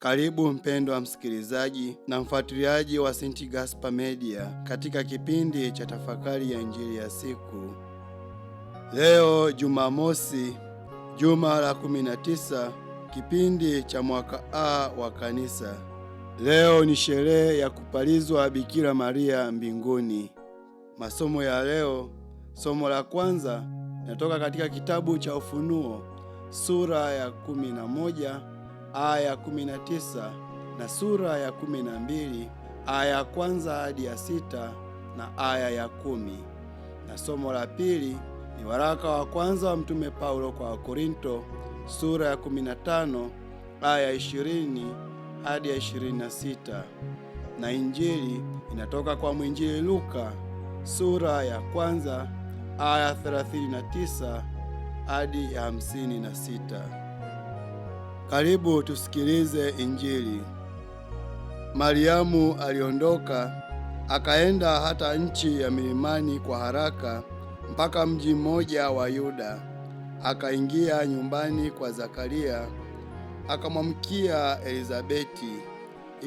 Karibu mpendwa msikilizaji na mfuatiliaji wa St. Gaspar Media katika kipindi cha tafakari ya injili ya siku. Leo Jumamosi, juma la 19, kipindi cha mwaka A wa kanisa. Leo ni sherehe ya kupalizwa Bikira Maria mbinguni. Masomo ya leo, somo la kwanza natoka katika kitabu cha Ufunuo sura ya 11 aya 19 na sura ya 12 aya ya kwanza hadi ya 6 na aya ya 10. Na somo la pili ni waraka wa kwanza wa Mtume Paulo kwa Wakorinto sura ya 15 aya ya 20 hadi ya 26. Na injili inatoka kwa mwinjili Luka sura ya kwanza aya 39 hadi ya 56. Karibu tusikilize injili. Mariamu aliondoka akaenda hata nchi ya milimani kwa haraka mpaka mji mmoja wa Yuda. Akaingia nyumbani kwa Zakaria, akamwamkia Elizabeti.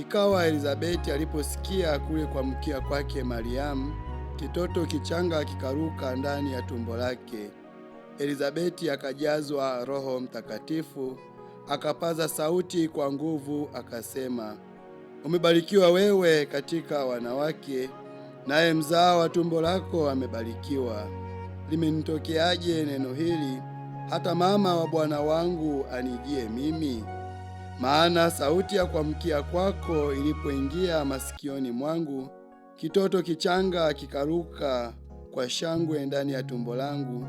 Ikawa Elizabeti aliposikia kule kuamkia kwake Mariamu, kitoto kichanga kikaruka ndani ya tumbo lake. Elizabeti akajazwa Roho Mtakatifu, akapaza sauti kwa nguvu akasema, umebarikiwa wewe katika wanawake, naye mzao wa tumbo lako amebarikiwa. Limenitokeaje neno hili, hata mama wa Bwana wangu anijie mimi? Maana sauti ya kuamkia kwako ilipoingia masikioni mwangu, kitoto kichanga kikaruka kwa shangwe ndani ya tumbo langu.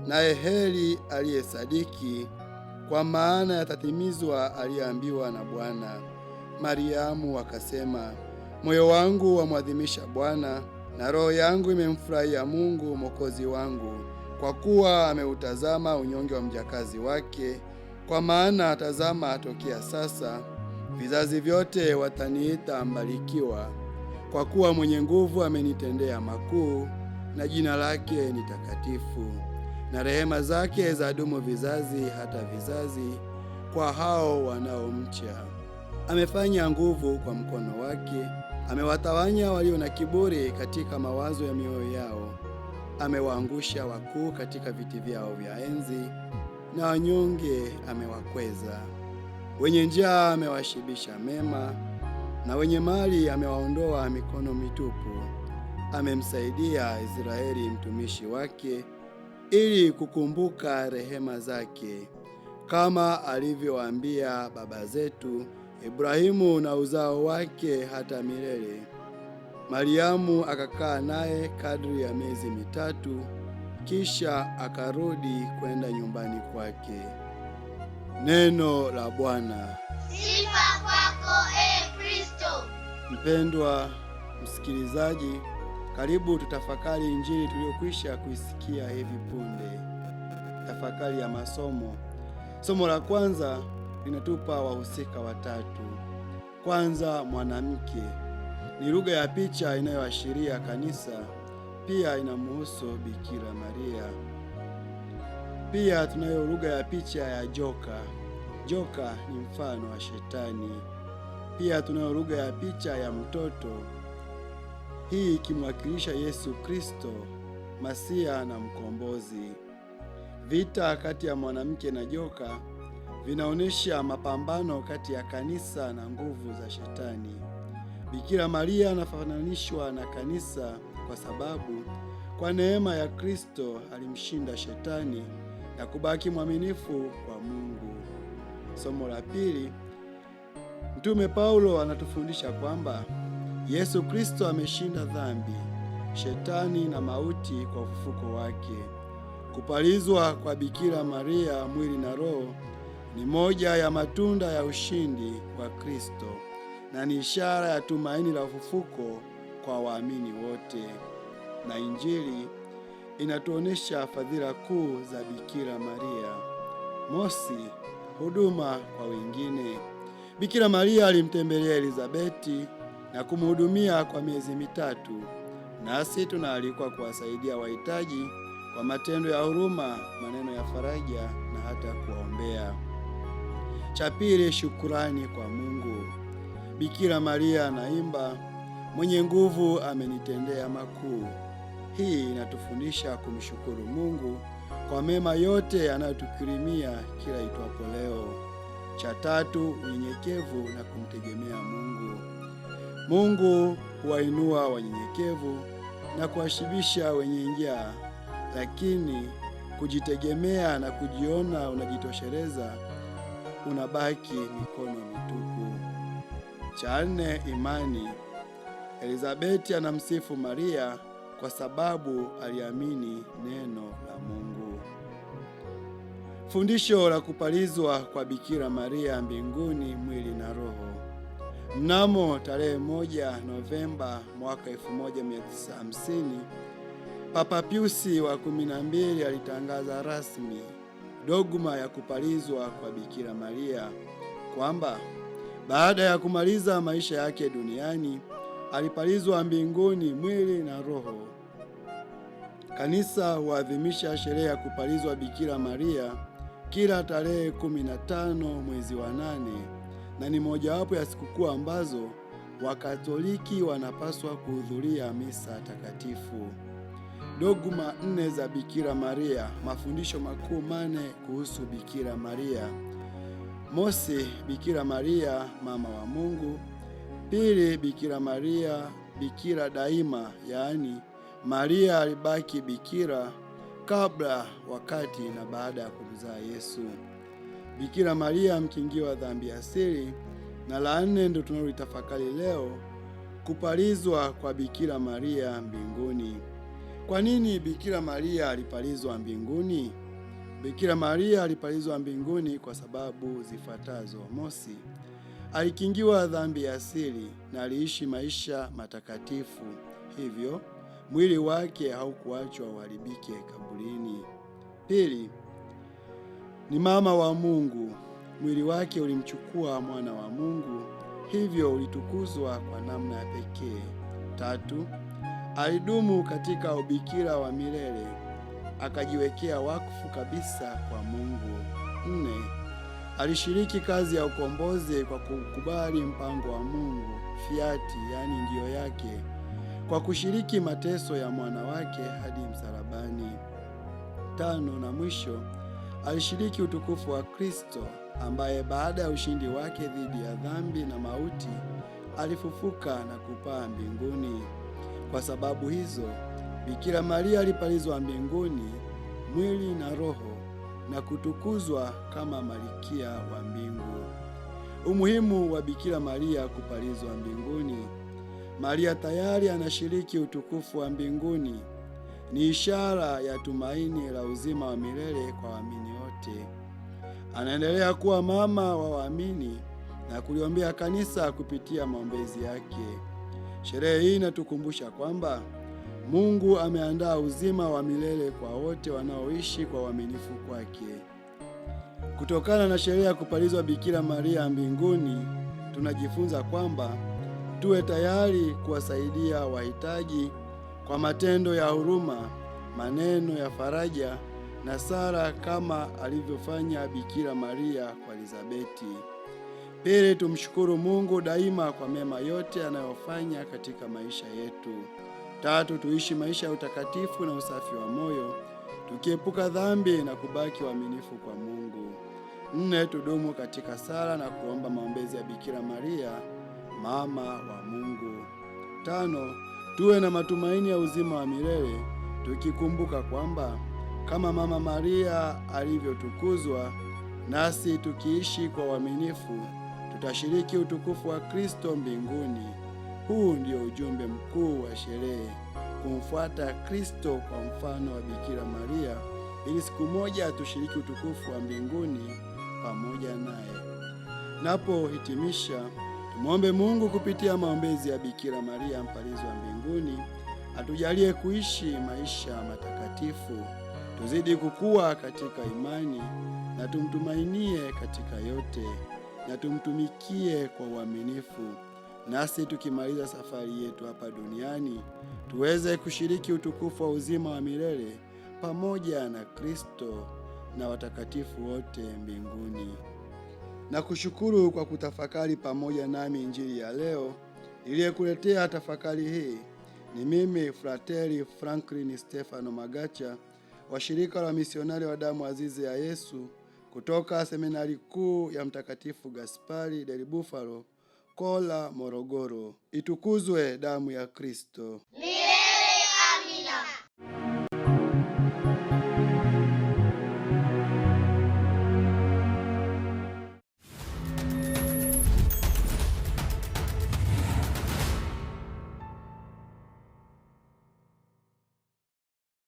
Naye heri aliyesadiki, kwa maana yatatimizwa aliyoambiwa na Bwana. Mariamu akasema, moyo wangu wamwadhimisha Bwana, na roho yangu imemfurahia Mungu Mwokozi wangu, kwa kuwa ameutazama unyonge wa mjakazi wake. Kwa maana tazama, atokea sasa vizazi vyote wataniita mbarikiwa, kwa kuwa mwenye nguvu amenitendea makuu, na jina lake ni takatifu. Na rehema zake zadumu vizazi hata vizazi kwa hao wanaomcha. Amefanya nguvu kwa mkono wake, amewatawanya walio na kiburi katika mawazo ya mioyo yao. Amewaangusha wakuu katika viti vyao vya enzi, na wanyonge amewakweza. Wenye njaa amewashibisha mema, na wenye mali amewaondoa mikono mitupu. Amemsaidia Israeli mtumishi wake, ili kukumbuka rehema zake, kama alivyowaambia baba zetu Ibrahimu na uzao wake hata milele. Mariamu akakaa naye kadri ya miezi 3, kisha akarudi kwenda nyumbani kwake. Neno la Bwana. Sifa kwako Kristo. Mpendwa msikilizaji, karibu tutafakari injili tuliyokwisha kuisikia hivi punde. Tafakari ya masomo. Somo la kwanza linatupa wahusika watatu. Kwanza, mwanamke. Ni lugha ya picha inayoashiria kanisa, pia inamhusu Bikira Maria. Pia tunayo lugha ya picha ya joka. Joka ni mfano wa Shetani. Pia tunayo lugha ya picha ya mtoto, hii ikimwakilisha Yesu Kristo, Masia na mkombozi. Vita kati ya mwanamke na joka vinaonesha mapambano kati ya kanisa na nguvu za Shetani. Bikira Maria anafananishwa na kanisa kwa sababu kwa neema ya Kristo alimshinda Shetani na kubaki mwaminifu kwa Mungu. Somo la pili, Mtume Paulo anatufundisha kwamba Yesu Kristo ameshinda dhambi, Shetani na mauti kwa ufufuko wake. Kupalizwa kwa Bikira Maria mwili na roho ni moja ya matunda ya ushindi wa Kristo na ni ishara ya tumaini la ufufuko kwa waamini wote. Na injili inatuonesha fadhila kuu za Bikira Maria. Mosi, huduma kwa wengine. Bikira Maria alimtembelea Elizabeti na kumhudumia kwa miezi 3. Nasi tunaalikwa kuwasaidia wahitaji kwa matendo ya huruma, maneno ya faraja na hata kuwaombea. Cha pili, shukurani kwa Mungu. Bikira Maria anaimba, mwenye nguvu amenitendea makuu. Hii inatufundisha kumshukuru Mungu kwa mema yote anayotukirimia kila itwapo leo. Cha tatu, unyenyekevu na kumtegemea Mungu. Mungu huwainua wanyenyekevu na kuwashibisha wenye njaa, lakini kujitegemea na kujiona unajitosheleza unabaki mikono mitupu. Cha nne, imani. Elizabeti anamsifu Maria kwa sababu aliamini neno la Mungu. Fundisho la kupalizwa kwa Bikira Maria mbinguni mwili na roho. Mnamo tarehe 1 Novemba mwaka 1950, Papa Piusi wa 12 alitangaza rasmi dogma ya kupalizwa kwa Bikira Maria, kwamba baada ya kumaliza maisha yake duniani alipalizwa mbinguni mwili na roho. Kanisa huadhimisha sherehe ya kupalizwa Bikira Maria kila tarehe 15 mwezi wa 8, na ni mojawapo ya sikukuu ambazo Wakatoliki wanapaswa kuhudhuria misa takatifu. Dogma 4 za Bikira Maria, mafundisho makuu 8 kuhusu Bikira Maria. Mosi, Bikira Maria mama wa Mungu. Pili, Bikira Maria bikira daima, yaani Maria alibaki bikira kabla, wakati na baada ya kumzaa Yesu. Bikira Maria mkingio wa dhambi asili. Na la 4 ndio tunalotafakari leo, kupalizwa kwa Bikira Maria mbinguni. Kwa nini Bikira Maria alipalizwa mbinguni? Bikira Maria alipalizwa mbinguni kwa sababu zifuatazo. Mosi, alikingiwa dhambi ya asili na aliishi maisha matakatifu, hivyo mwili wake haukuachwa uharibike kaburini. Pili, ni mama wa Mungu. Mwili wake ulimchukua mwana wa Mungu, hivyo ulitukuzwa kwa namna ya pekee. Tatu, alidumu katika ubikira wa milele, akajiwekea wakfu kabisa kwa Mungu. 4, alishiriki kazi ya ukombozi kwa kukubali mpango wa Mungu, fiati, yaani ndio yake, kwa kushiriki mateso ya mwana wake hadi msalabani. 5, na mwisho, alishiriki utukufu wa Kristo, ambaye baada ya ushindi wake dhidi ya dhambi na mauti alifufuka na kupaa mbinguni. Kwa sababu hizo, Bikira Maria alipalizwa mbinguni mwili na roho na kutukuzwa kama Malkia wa mbingu. Umuhimu wa Bikira Maria kupalizwa mbinguni. Maria tayari anashiriki utukufu wa mbinguni. Ni ishara ya tumaini la uzima wa milele kwa waamini wote. Anaendelea kuwa mama wa waamini na kuliombea kanisa kupitia maombezi yake. Sherehe hii inatukumbusha kwamba Mungu ameandaa uzima wa milele kwa wote wanaoishi kwa uaminifu kwake. Kutokana na sherehe ya kupalizwa Bikira Maria mbinguni, tunajifunza kwamba tuwe tayari kuwasaidia wahitaji kwa matendo ya huruma, maneno ya faraja na sala, kama alivyofanya Bikira Maria kwa Elizabeti. Pili, tumshukuru Mungu daima kwa mema yote anayofanya katika maisha yetu. Tatu, tuishi maisha ya utakatifu na usafi wa moyo, tukiepuka dhambi na kubaki waaminifu kwa Mungu. 4, tudumu katika sala na kuomba maombezi ya Bikira Maria mama wa Mungu. 5, tuwe na matumaini ya uzima wa milele, tukikumbuka kwamba kama Mama Maria alivyotukuzwa, nasi tukiishi kwa uaminifu tutashiriki utukufu wa Kristo mbinguni. Huu ndio ujumbe mkuu wa sherehe, kumfuata Kristo kwa mfano wa Bikira Maria, ili siku moja tushiriki utukufu wa mbinguni pamoja naye. Napohitimisha, tumwombe Mungu kupitia maombezi ya Bikira Maria mpalizi wa mbinguni atujalie kuishi maisha matakatifu, tuzidi kukua katika imani na tumtumainie katika yote na tumtumikie kwa uaminifu, nasi tukimaliza safari yetu hapa duniani tuweze kushiriki utukufu wa uzima wa milele pamoja na Kristo na watakatifu wote mbinguni. Na kushukuru kwa kutafakari pamoja nami injili ya leo. Niliyekuletea tafakari hii ni mimi Frateri Franklin Stefano Magacha wa shirika la misionari wa damu azizi ya Yesu kutoka seminari kuu ya Mtakatifu Gaspari del Bufalo, Kola, Morogoro. Itukuzwe damu ya Kristo!